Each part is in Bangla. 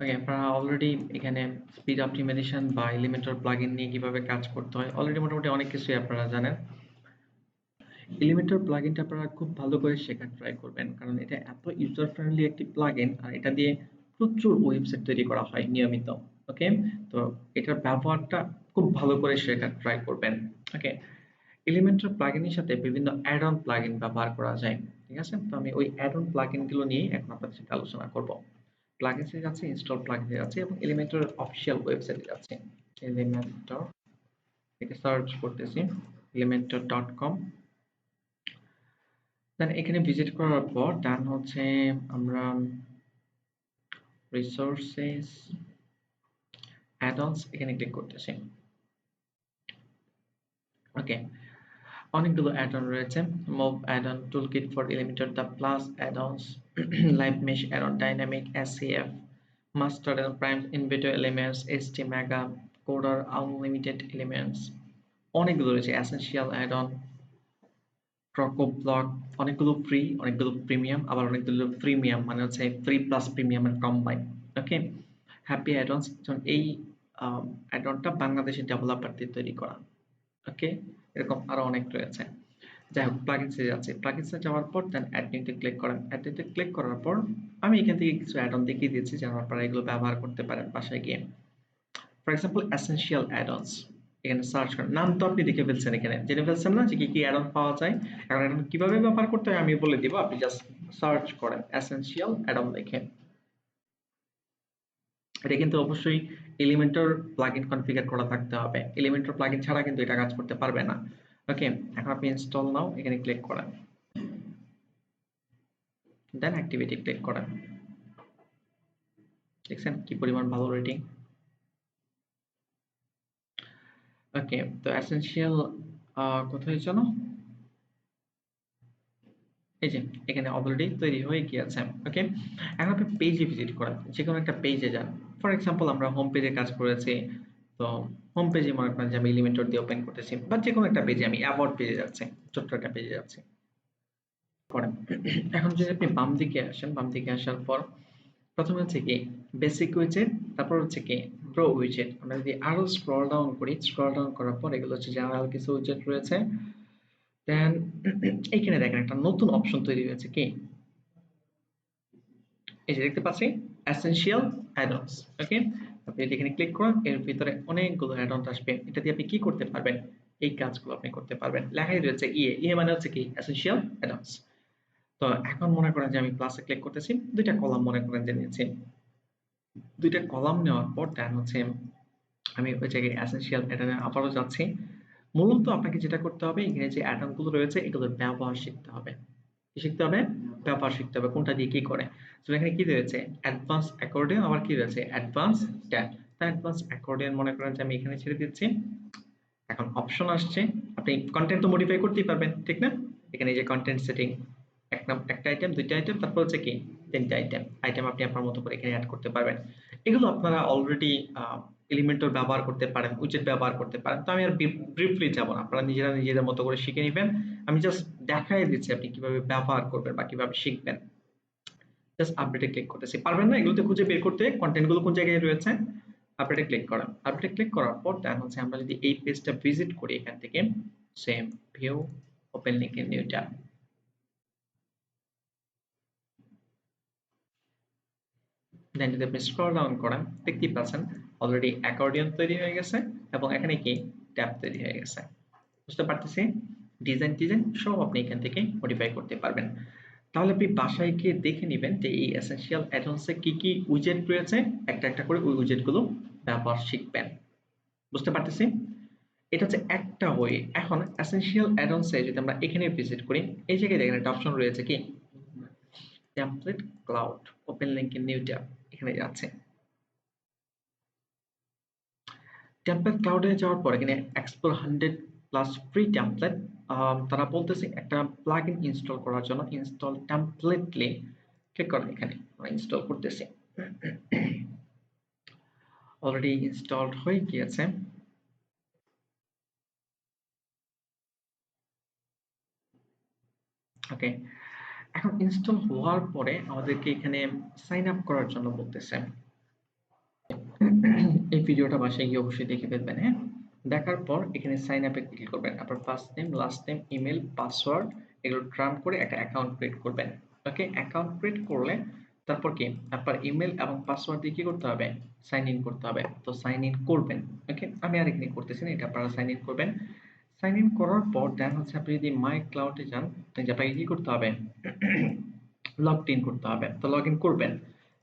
ওকে, আপনারা অলরেডি এখানে স্পিড অপটিমাইজেশন বা এলিমেন্টর প্লাগইন নিয়ে কিভাবে কাজ করতে হয় অলরেডি মোটামুটি অনেক কিছুই আপনারা জানেন। এলিমেন্টর প্লাগইনটা আপনারা খুব ভালো করে শেখার ট্রাই করবেন, কারণ এটা এত ইউজার ফ্রেন্ডলি একটি প্লাগইন আর এটা দিয়ে প্রচুর ওয়েবসাইট তৈরি করা হয় নিয়মিত। ওকে, তো এটার ব্যবহারটা খুব ভালো করে শেখার ট্রাই করবেন। ওকে, এলিমেন্টর প্লাগইনের সাথে বিভিন্ন অ্যাড অন প্লাগইন ব্যবহার করা যায়। ঠিক আছে, তো আমি ওই অ্যাড অন প্লাগইনগুলো নিয়ে এখন আপনাদের সাথে আলোচনা করব। প্লাগইনসে যাচ্ছে, ইনস্টল প্লাগইনে যাচ্ছে এবং এলিমেন্টর অফিসিয়াল ওয়েবসাইটে যাচ্ছে। এলিমেন্টর থেকে সার্চ করতেছি elementor.com। দেন এখানে ভিজিট করার পর ডান হচ্ছে আমরা রিসোর্সেস অ্যাড-অনস এখানে ক্লিক করতেছি। ওকে, অনেকগুলো অ্যাড-অন রয়েছে। Move add on toolkit for Elementor, the plus add ons, live mesh add on, dynamic SEF, master and prime Envato elements, ST mega, coder unlimited elements, অনেকগুলো রয়েছে। এসেনশিয়াল অ্যাড-অন, প্রকোপ ব্লক, অনেকগুলো ফ্রি, অনেকগুলো প্রিমিয়াম, আবার অনেকগুলো প্রিমিয়াম মানে হচ্ছে ফ্রি প্লাস প্রিমিয়ামের কম্বাইন। ওকে, হ্যাপি অ্যাড-অনস, এই অ্যাড-অনটা বাংলাদেশের ডেভেলপারদের তৈরি করা। ওকে, এরকম আরো অনেক রয়েছে। যাই হোক, প্লাগইনসে যাচ্ছে। প্লাগইনসে যাওয়ার পর দেন অ্যাড নিউতে ক্লিক করেন। অ্যাড নিউতে ক্লিক করার পর আমি এখান থেকে কিছু অ্যাড-অন দেখিয়ে দিয়েছি যেন আপনারা এগুলো ব্যবহার করতে পারেন বাসায় গিয়ে। ফর এক্সাম্পল এসেনশিয়াল অ্যাড-অনস, এখানে সার্চ করেন। নাম তো আপনি দেখে ফেলছেন, এখানে জেনে ফেলছেন না যে কি কি অ্যাড-অন পাওয়া যায়। এখন অ্যাড-অন কিভাবে ব্যবহার করতে হয় আমি বলে দিব, আপনি জাস্ট সার্চ করেন এসেনশিয়াল অ্যাড-অন লিখে। এটা কিন্তু অবশ্যই এলিমেন্টর প্লাগইন কনফিগার করা থাকতে হবে। এলিমেন্টর প্লাগইন ছাড়া কিন্তু এটা কাজ করতে পারবে না। ওকে, এখন আপনি ইনস্টল নাও এখানে ক্লিক করেন, দেন অ্যাক্টিভিটি ক্লিক করেন। দেখছেন কি পরিমাণ ভালো রেটিং। ওকে, তো এসেনশিয়াল কোথায় যেন, এই যে এখানে অলরেডি তৈরি হয়ে গিয়েছে। ওকে, এখন আপনি পেজে ভিজিট করেন, যে কোনো একটা পেজে যান। ফর এক্সাম্পল আমরা হোম পেজে কাজ করেছি, তো হোম পেজে মনে করেন যে আমি এলিমেন্টর দিয়ে ওপেন করতেছি, বা যে কোনো একটা পেজে, আমি অ্যাবাউট পেজে যাচ্ছি, ছোট্ট একটা পেজে যাচ্ছি। করেন, এখন যদি আপনি বাম দিকে আসেন, বাম দিকে আসার পর প্রথমে হচ্ছে কি বেসিক উইজেট, তারপর হচ্ছে কি প্রো উইজেট। আমরা যদি আরো স্ক্রল ডাউন করি, স্ক্রল ডাউন করার পর এগুলো হচ্ছে জেনারেল কিছু উইজেট রয়েছে। দেন এইখানে দেখেন একটা নতুন অপশন তৈরি হয়েছে, কি এই যে দেখতে পাচ্ছি এসেনশিয়াল অ্যাড-অনস। ওকে, আপনি এখানে ক্লিক করুন, এর ভিতরে অনেকগুলো অ্যাড-অন আসবে। এটা দিয়ে আপনি কি করতে পারবেন, এই কাজগুলো আপনি করতে পারবেন। লেখাই রয়েছে ইএ মানে হচ্ছে কি এসেনশিয়াল অ্যাড-অনস। তো এখন মনে করেন যে আমি প্লাসে ক্লিক করতেছি, দুইটা কলাম মনে করেন যে নিয়েছি। দুইটা কলাম নেওয়ার পর দেন হচ্ছে আমি ওই জায়গায় এসেনশিয়াল অ্যাড-অনে আবারও যাচ্ছি। মূলত আপনাকে যেটা করতে হবে, এখানে যে অ্যাড-অন গুলো রয়েছে এগুলোর ব্যবহার শিখতে হবে। কি শিখতে হবে? ব্যবহার শিখতে হবে, কোনটা দিয়ে কি করে। তো এখানে কি রয়েছে, অ্যাডভান্স অ্যাকর্ডিয়ন, আবার কি রয়েছে অ্যাডভান্স ট্যাব। তাই অ্যাডভান্স অ্যাকর্ডিয়ন মনে করেন যে আমি এখানে ছেড়ে দিচ্ছি। এখন অপশন আসছে, আপনি কন্টেন্ট তো মডিফাই করতেই পারবেন, ঠিক না? এখানে এই যে কন্টেন্ট সেটিং, একটা আইটেম, দুইটা আইটেম, তারপর হচ্ছে কি তিনটা আইটেম। আইটেম আপনি আপনার মতো করে এখানে অ্যাড করতে পারবেন। এগুলো আপনারা অলরেডি এলিমেন্টর ব্যবহার করতে পারেন, উইজেট ব্যবহার করতে পারেন। তো আমি আর ব্রিফলি যাব না, আপনারা নিজেরা নিজেদের মতো করে শিখে নেবেন। আমি জাস্ট দেখাই দিচ্ছি আপনি কিভাবে ব্যবহার করবেন বা কিভাবে শিখবেন। জাস্ট আপডেটে ক্লিক করতেছি। পারবেন না এগুলোতে খুঁজে বের করতে কন্টেন্ট গুলো কোন জায়গায় রয়েছে। আপডেটে ক্লিক করেন। আপডেটে ক্লিক করার পর দেন হচ্ছে আমরা যদি এই পেজটা ভিজিট করি, এখান থেকে same view, open link in new tab. Then যদি আপনি স্ক্রল ডাউন করেন, দেখতেই পাচ্ছেন অলরেডি অ্যাকর্ডিয়ন তৈরি হয়ে গেছে এবং এখানে কি ট্যাব তৈরি হয়ে গেছে। বুঝতে পারতেছি, ডিজাইন সব আপনি এখান থেকে মডিফাই করতে পারবেন। তাহলে আপনি বাসায় গিয়ে দেখে নেবেন যে এই এসেনশিয়াল অ্যাড-অনসে কি কি উইজেট রয়েছে, একটা একটা করে ওই উইজেট গুলো ব্যবহার শিখবেন। বুঝতে পারতেছি, এটা হচ্ছে একটা ওয়ে। এখন এসেনশিয়াল অ্যাড-অনসে যদি আমরা এখানে ভিজিট করি, এই জায়গায় দেখেন একটা অপশন রয়েছে, কি template cloud, open link in new tab, এখানে যাচ্ছে। টেমপ্লেট ক্লাউডে যাওয়ার পর এখানে এক্সপ্লোর 100 প্লাস ফ্রি টেমপ্লেট। তারা বলতেছে একটা প্লাগইন ইনস্টল করার জন্য ইনস্টল টেমপ্লেটলি ক্লিক করেন। এখানে আমরা ইনস্টল করতেছি, অলরেডি ইনস্টলড হয়ে গিয়েছে। ওকে, এখন ইনস্টল হওয়ার পরে আমাদেরকে এখানে সাইন আপ করার জন্য বলতেছে। এই ভিডিওটা বাসায় গিয়ে অবশ্যই দেখে ফেলবেন, হ্যাঁ? দেখার পর এখানে সাইন আপে ক্লিক করবেন। আপনার first name, last name, email, password এগুলো ট্রাম্প করে একটা অ্যাকাউন্ট ক্রিয়েট করবেন। ওকে, অ্যাকাউন্ট ক্রিয়েট করলে তারপর কি আপনার ইমেল এবং পাসওয়ার্ড দিয়ে কি করতে হবে? সাইন ইন করতে হবে। তো সাইন ইন করবেন। ওকে, আমি আর এখানে করতেছি না, এটা আপনারা সাইন ইন করবেন। সাইন ইন করার পর দেন হচ্ছে আপনি যদি মাই ক্লাউডে যান, যে আপনাকে কি করতে হবে? লগ ইন করতে হবে। তো লগ ইন করবেন।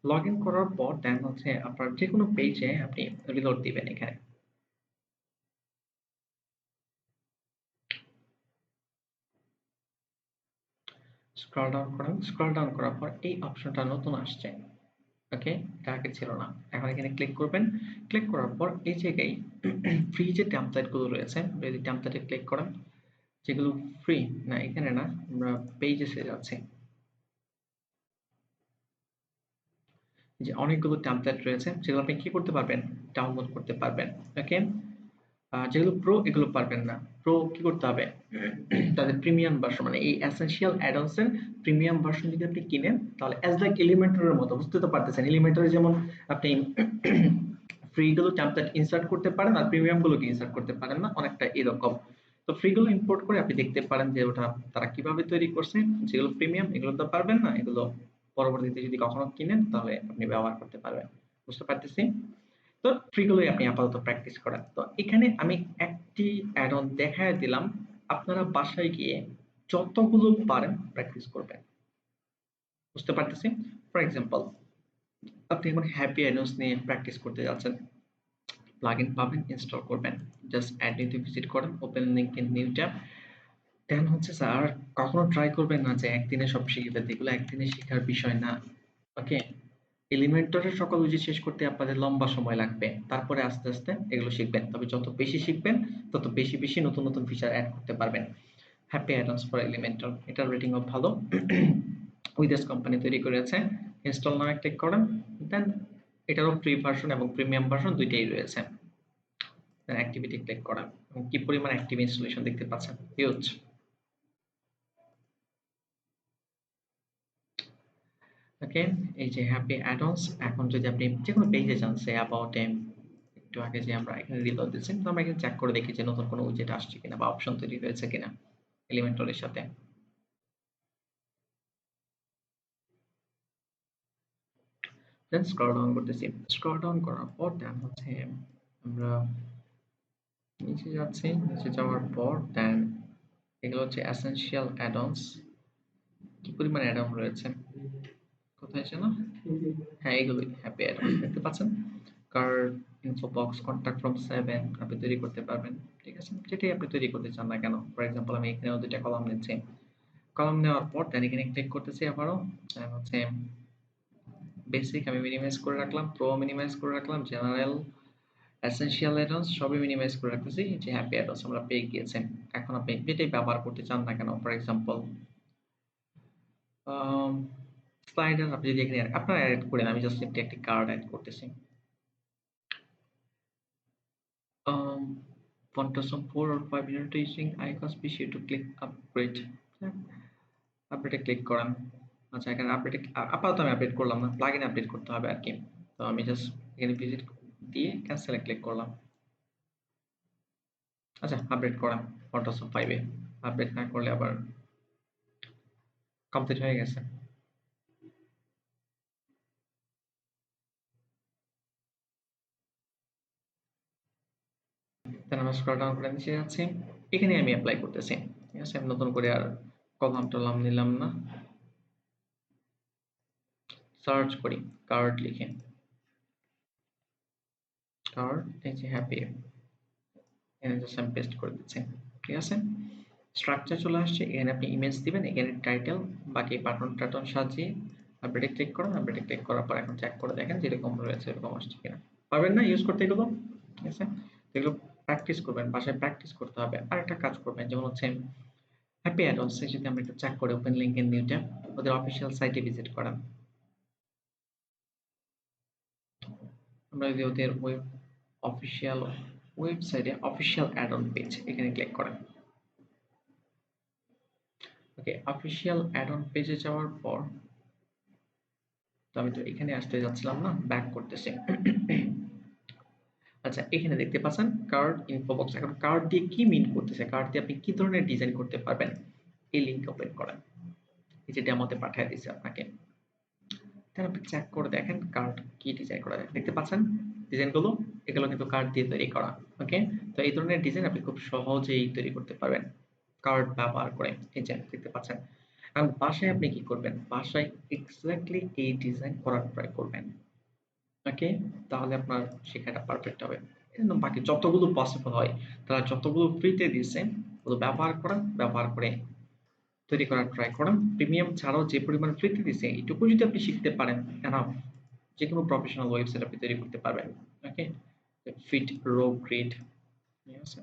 লগ ইন করার পর দেন হচ্ছে আপনার যে কোনো পেজে আপনি রিলোড দিবেন এখানে। স্ক্রল ডাউন করেন। স্ক্রল ডাউন করার পর এই অপশনটা নতুন আসছে। ওকে, এটা আগে ছিল না। এখন এখানে ক্লিক করবেন। ক্লিক করার পর এই জায়গায় ফ্রি যে টেমপ্লেট গুলো রয়েছে, যদি টেমপ্লেটে ক্লিক করেন, যেগুলো ফ্রি না এখানে না, আমরা পেজেসে যাচ্ছি। যে অনেকগুলো টেমপ্লেট রয়েছে যেগুলো আপনি কি করতে পারবেন? ডাউনলোড করতে পারবেন। ওকে, যেগুলো প্রো এগুলো পারবেন না। প্রো কি করতে হবে? তাদের প্রিমিয়াম ভার্সন, মানে এই এসেনশিয়াল অ্যাডঅনস এর প্রিমিয়াম ভার্সন যদি আপনি কিনেন, তাহলে অ্যাজ লাইক এলিমেন্টরের মতো, বুঝতে তো পারতেছেন এলিমেন্টরে যেমন আপনি ফ্রি গুলো টেমপ্লেট ইনসার্ট করতে পারেন আর প্রিমিয়াম গুলোকে ইনসার্ট করতে পারেন না, অনেকটা এরকম। তো ফ্রি গুলো ইম্পোর্ট করে আপনি দেখতে পারেন যে ওটা তারা কিভাবে তৈরি করছে। যেগুলো প্রিমিয়াম এগুলো তো পারবেন না, এগুলো পরবর্তীতে যদি কখনো কিনেন তাহলে আপনি ব্যবহার করতে পারবেন। বুঝতে পারতেছি? তো ট্রিগুলোই আপনি আপাতত প্র্যাকটিস করেন। তো এখানে আমি একটি অ্যাড অন দেখায় দিলাম, আপনারা বাসায় গিয়ে যতগুলো পারেন প্র্যাকটিস করবেন। বুঝতে পারতেছি? ফর এক্সাম্পল, আপনি এখন হ্যাপি অ্যাডস নিয়ে প্র্যাকটিস করতে যাচ্ছেন, প্লাগইন পাবেন, ইনস্টল করবেন, জাস্ট অ্যাড নিতে ভিজিট করেন, open link in new tab. Then হচ্ছে স্যার কখনো ট্রাই করবেন না যে একদিনে সব শিখে ফেলতে, এগুলো একদিনে শেখার বিষয় না। ওকে, এলিমেন্টরের সকল উইজার্ড শেষ করতে আপনাদের লম্বা সময় লাগবে, তারপরে আস্তে আস্তে এগুলো শিখবেন। তবে যত বেশি শিখবেন তত বেশি বেশি নতুন নতুন ফিচার অ্যাড করতে পারবেন। হ্যাপি অ্যাডন্স ফর এলিমেন্টর, এটার রেটিংও ভালো। উইদার্স কোম্পানি তৈরি করেছে। ইনস্টল নামে ক্লিক করেন। দেন এটারও ফ্রি ভার্সন এবং প্রিমিয়াম ভার্সন দুইটাই রয়েছে। দেন অ্যাক্টিভিটি ক্লিক করেন এবং কি পরিমাণ অ্যাক্টিভ ইনস্টলেশন দেখতে পাচ্ছেন, হিউজ। ওকে, এই যে হ্যাপি অ্যাডন্স, এখন যদি আপনি যে কোনো পেজে যান, সে অ্যাবাউট এম, একটু আগে যে আমরা এখানে রিলোড দিচ্ছি, তো আমরা এখানে চেক করে দেখি যে নতুন কোনো উইজেট আসছে কিনা বা অপশন তৈরি হয়েছে কিনা এলিমেন্টরের সাথে। দেন স্ক্রল ডাউন করতেছি। স্ক্রল ডাউন করার পর দেন হচ্ছে আমরা নিচে যাচ্ছি। নিচে যাওয়ার পর দেন এগুলো হচ্ছে এসেনশিয়াল অ্যাডন্স। কি পরিমাণ অ্যাড অন রয়েছে, কোথায় যেন, হ্যাঁ এগুলোই হ্যাপি অ্যাডন্স দেখতে পাচ্ছেন। Card, info box, contact from 7 আপনি তৈরি করতে পারবেন। ঠিক আছে, যেটাই আপনি তৈরি করতে চান না কেন। ফর এক্সাম্পল আমি এখানেও দুইটা কলাম নিচ্ছি। কলাম নেওয়ার পর দেন এখানে ক্লিক করতেছি আবারও। দেন হচ্ছে বেসিক আমি মিনিমাইজ করে রাখলাম, প্রো মিনিমাইজ করে রাখলাম, জেনারেল, এসেনশিয়াল অ্যাডন্স সবই মিনিমাইজ করে রাখতেছি। যে হ্যাপি অ্যাডন্স আমরা পেয়ে গিয়েছেন। এখন আপনি যেটাই ব্যবহার করতে চান না কেন, ফর এক্সাম্পল স্লাইডার আপনি যদি এখানে আপনারা অ্যাড করেন, আমি জাস্ট একটি কার্ড অ্যাড করতেছি। Want some 4 or 5 minutes using icons, be sure to click upgrade. আপডেটে ক্লিক করেন। আচ্ছা, এখানে আপডেটে আপাতত আমি আপডেট করলাম না, প্লাগইন আপডেট করতে হবে আর কি। তো আমি জাস্ট এখানে ভিজিট দিয়ে ক্যান্সেলে ক্লিক করলাম। আচ্ছা, আপডেট করেন ফটোশপ 5 এ। আপডেট না করলে আবার কমপ্লিট হয়ে গেছে। দেন আমরা স্ক্রল ডাউন করে নিচে যাচ্ছি। এখানে আমি অ্যাপ্লাই করতেছি। ঠিক আছে, আমি নতুন করে আর কলাম টলাম নিলাম না। সার্চ করি কার্ড লিখে, কার্ড, এই যে হ্যাপি, এখানে জাস্ট আমি পেস্ট করে দিচ্ছি। ঠিক আছে, স্ট্রাকচার চলে আসছে। এখানে আপনি ইমেজ দিবেন, এখানে টাইটেল, বাকি বাটন টাটন সাজিয়ে আপডেটে ক্লিক করুন। আপডেটে ক্লিক করার পর এখন চেক করে দেখেন যেরকম রয়েছে এরকম আসছে কিনা। পারবেন না ইউজ করতে এগুলো? ঠিক আছে, এগুলো প্র্যাকটিস করবেন, বাসায় প্র্যাকটিস করতে হবে। আর একটা কাজ করবেন, যেমন হচ্ছে হ্যাপি অ্যাডন্স যদি আমরা একটু চেক করে open link in new tab, ওদের অফিসিয়াল সাইটে ভিজিট করেন। আমরা যদি ওদের অফিসিয়াল ওয়েবসাইটে অফিসিয়াল অ্যাড অন পেজ এখানে ক্লিক করেন। ওকে, অফিসিয়াল অ্যাড অন পেজে যাওয়ার পর, তো আমি তো এখানে আসতে যাচ্ছিলাম না, ব্যাক করতেছি। আচ্ছা, এখানে দেখতে পাচ্ছেন কার্ড ইনফো বক্স। এখন কার্ড দিয়ে কি মিন করতেছে, কার্ড দিয়ে আপনি কি ধরনের ডিজাইন করতে পারবেন, এই লিংক ওপেন করেন। এই যে ডেমোতে পাঠিয়ে দিয়েছে আপনাকে, তাহলে আপনি চেক করে দেখেন কার্ড কি ডিজাইন করা যায়। দেখতে পাচ্ছেন ডিজাইনগুলো, এগুলো কিন্তু কার্ড দিয়ে তৈরি করা। ওকে, তো এই ধরনের ডিজাইন আপনি খুব সহজেই তৈরি করতে পারবেন কার্ড ব্যবহার করে। এই যে দেখতে পাচ্ছেন। এখন বাসায় আপনি কি করবেন, বাসায় এক্স্যাক্টলি এই ডিজাইন করার ট্রাই করবেন। ওকে, তাহলে আপনার শেখাটা পারফেক্ট হবে। এজন্য বাকি যতগুলো পসিবল হয়, তারা যতগুলো ফ্রিতে দিয়েছে ওগুলো ব্যবহার করে তৈরি করার ট্রাই করেন। প্রিমিয়াম ছাড়াও যে পরিমাণ ফ্রিতে দিয়েছে এইটুকু যদি আপনি শিখতে পারেন, এনাফ, যে কোনো প্রফেশনাল ওয়েবসাইট আপনি তৈরি করতে পারবেন। ওকে, ফিট রো গ্রিড, ঠিক আছে,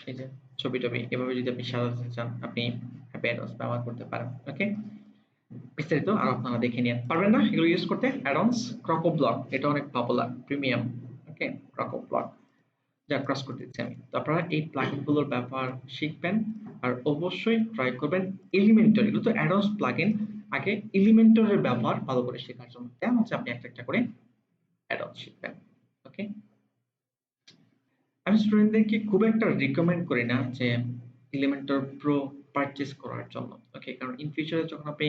এই যে ছবি টবি এভাবে যদি আপনি সাজাতে চান, আপনি অ্যাডস ব্যবহার করতে পারেন। ওকে, বিস্তারিত আর আপনারা দেখে নিন। পারবেন না এগুলো ইউজ করতে? অ্যাডন্স ক্রকো ব্লক, এটা অনেক পপুলার প্রিমিয়াম। ওকে, ক্রকো ব্লক যা ক্রস করে দিচ্ছি আমি। তো আপনারা এই প্লাগইন গুলোর ব্যবহার শিখবেন আর অবশ্যই ট্রাই করবেন এলিমেন্টর। এগুলো তো অ্যাডন্স প্লাগইন, আগে এলিমেন্টরের ব্যবহার ভালো করে শেখার জন্য দেন হচ্ছে আপনি একটা একটা করে অ্যাডন্স শিখবেন। ওকে, আমি স্টুডেন্টদেরকে খুব একটা রিকমেন্ড করি না যে এলিমেন্টর প্রো পারচেজ করার জন্য। ওকে, কারণ ইন ফিউচারে যখন আপনি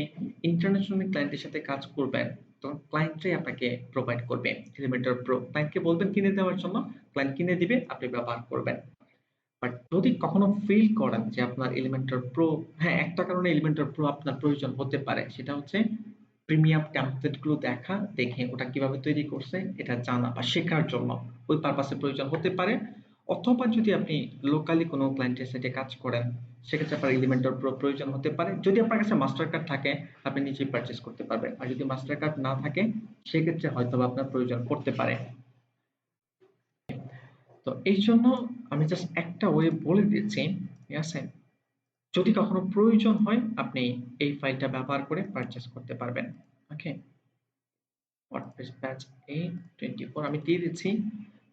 ইন্টারন্যাশনাল ক্লায়েন্টের সাথে কাজ করবেন, তখন ক্লায়েন্টরাই আপনাকে প্রোভাইড করবে এলিমেন্টর প্রো। ক্লায়েন্টকে বলবেন কিনে দেওয়ার জন্য, ক্লায়েন্ট কিনে দিবে, আপনি ব্যবহার করবেন। বাট যদি কখনো ফিল করেন যে আপনার এলিমেন্টর প্রো, হ্যাঁ, একটা কারণে এলিমেন্টর প্রো আপনার প্রয়োজন হতে পারে, সেটা হচ্ছে প্রিমিয়াম টেমপ্লেট গুলো দেখে ওটা কিভাবে তৈরি করছে এটা জানা বা শেখার জন্য ওই পারপাসে প্রয়োজন হতে পারে। অথবা যদি আপনি লোকালি কোনো ক্লায়েন্টের সাথে কাজ করেন, সেক্ষেত্রে আপনার এলিমেন্টর প্রো প্রয়োজন হতে পারে। যদি আপনার কাছে মাস্টার কার্ড থাকে আপনি নিজেই পারচেজ করতে পারবেন, আর যদি মাস্টার কার্ড না থাকে সেক্ষেত্রে হয়তো আপনার প্রয়োজন পড়তে পারে। তো এই জন্য আমি জাস্ট একটা ওয়ে বলে দিচ্ছি, ঠিক আছে, যদি কখনো প্রয়োজন হয় আপনি এই ফাইলটা ব্যবহার করে পারচেজ করতে পারবেন। ওকে, ওয়ার্ডপ্রেস ব্যাচ A24 আমি দিয়ে দিচ্ছি,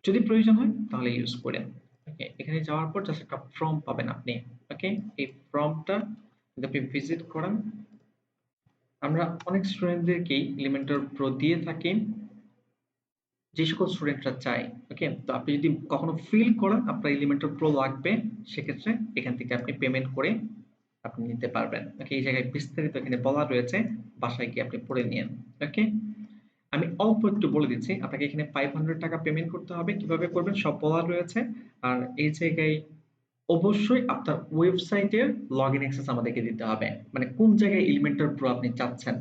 যদি প্রয়োজন হয় তাহলে ইউজ করেন। ওকে, এখানে যাওয়ার পর জাস্ট একটা ফর্ম পাবেন আপনি। ওকে, এই ফর্মটা যদি আপনি ভিজিট করেন, আমরা অনেক স্টুডেন্টদেরকেই এলিমেন্টর প্রো দিয়ে থাকি, যে সকল স্টুডেন্টরা চায়। ওকে, তো আপনি যদি কখনো ফিল করেন আপনার এলিমেন্টর প্রো লাগবে, সেক্ষেত্রে এখান থেকে আপনি পেমেন্ট করে আপনি নিতে পারবেন। ওকে, এই জায়গায় বিস্তারিত এখানে বলা রয়েছে, বাসায় গিয়ে আপনি পড়ে নিন। ওকে, আমি অল্প একটু বলে দিচ্ছি, আপনাকে এখানে 500 টাকা পেমেন্ট করতে হবে, কিভাবে করবেন সব বলা রয়েছে। আর এই জায়গায় অবশ্যই আপনার ওয়েবসাইটের লগইন অ্যাক্সেস আমাদেরকে দিতে হবে, মানে কোন জায়গায় এলিমেন্টর প্রো আপনি চাচ্ছেন।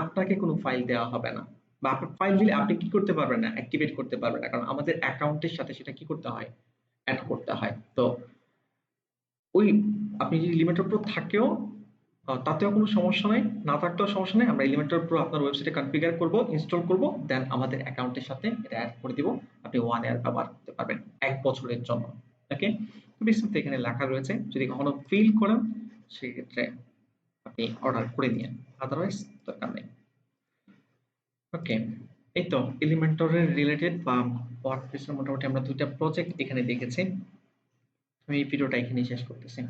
আপনাকে কোনো ফাইল দেওয়া হবে না, বা আপনার ফাইল দিলে আপনি কি করতে পারবেন না, অ্যাক্টিভেট করতে পারবেন না, কারণ আমাদের অ্যাকাউন্টের সাথে সেটা কি করতে হয়, অ্যাড করতে হয়। তো ওই আপনি যদি এলিমেন্টর প্রো থাকেও তাতেও কোনো সমস্যা নাই, না থাকলেও সমস্যা নেই। আমরা এলিমেন্টর প্রো আপনার ওয়েবসাইটে কনফিগার করব, ইনস্টল করব, দেন আমাদের অ্যাকাউন্টের সাথে এটা অ্যাড করে দিব। আপনি 1 ইয়ার ব্যবহার করতে পারবেন, 1 বছরের জন্য। ওকে, তো বিস্তারিত এখানে লেখা রয়েছে, যদি কখনো ফিল করেন সেক্ষেত্রে আপনি অর্ডার করে নিন, আদারওয়াইজ দরকার নেই। ওকে, এই তো এলিমেন্টরের রিলেটেড বা ওয়ার্ডপ্রেসের মোটামুটি আমরা দুইটা প্রজেক্ট এখানে দেখেছি। আমি এই ভিডিওটা এখানেই শেষ করতেছি।